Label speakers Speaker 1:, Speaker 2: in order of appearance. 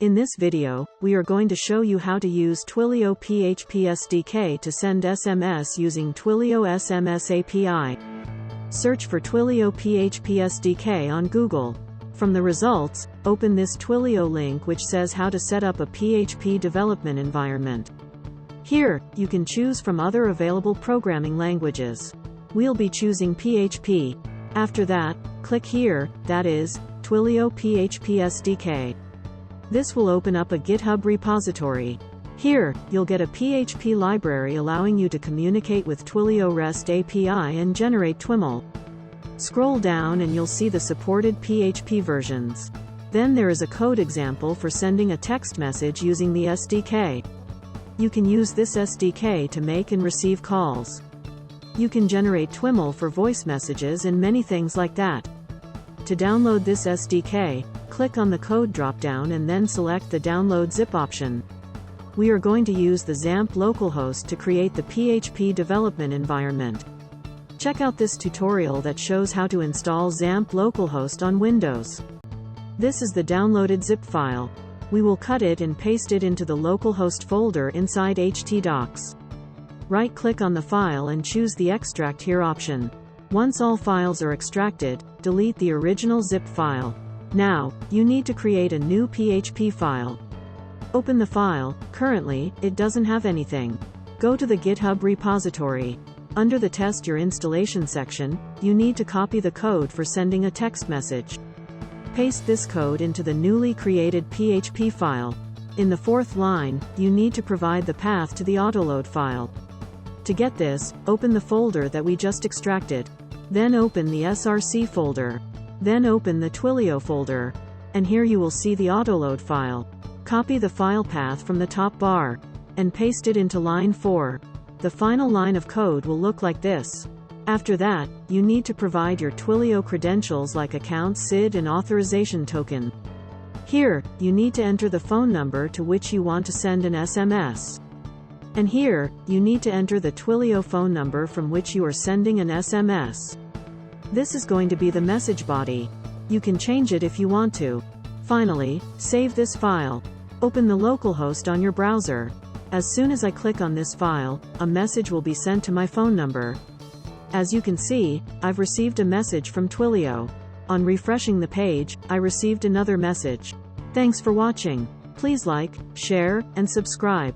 Speaker 1: In this video, we are going to show you how to use Twilio PHP SDK to send SMS using Twilio SMS API. Search for Twilio PHP SDK on Google. From the results, open this Twilio link which says how to set up a PHP development environment. Here, you can choose from other available programming languages. We'll be choosing PHP. After that, click here, that is, Twilio PHP SDK. This will open up a GitHub repository. Here, you'll get a PHP library allowing you to communicate with Twilio REST API and generate TWIML. Scroll down and you'll see the supported PHP versions. Then there is a code example for sending a text message using the SDK. You can use this SDK to make and receive calls. You can generate TWIML for voice messages and many things like that. To download this SDK, click on the code dropdown and then select the download zip option. We are going to use the XAMPP localhost to create the PHP development environment. Check out this tutorial that shows how to install XAMPP localhost on Windows. This is the downloaded zip file. We will cut it and paste it into the localhost folder inside htdocs. Right-click on the file and choose the Extract Here option. Once all files are extracted, delete the original zip file. Now, you need to create a new PHP file. Open the file. Currently, it doesn't have anything. Go to the GitHub repository. Under the Test Your Installation section, you need to copy the code for sending a text message. Paste this code into the newly created PHP file. In the fourth line, you need to provide the path to the autoload file. To get this, open the folder that we just extracted. Then open the src folder. Then open the Twilio folder. And here you will see the autoload file. Copy the file path from the top bar. And paste it into line 4. The final line of code will look like this. After that, you need to provide your Twilio credentials like account SID and authorization token. Here, you need to enter the phone number to which you want to send an SMS. And here, you need to enter the Twilio phone number from which you are sending an SMS. This is going to be the message body. You can change it if you want to. Finally, save this file. Open the localhost on your browser. As soon as I click on this file, a message will be sent to my phone number. As you can see, I've received a message from Twilio. On refreshing the page, I received another message. Thanks for watching. Please like, share, and subscribe.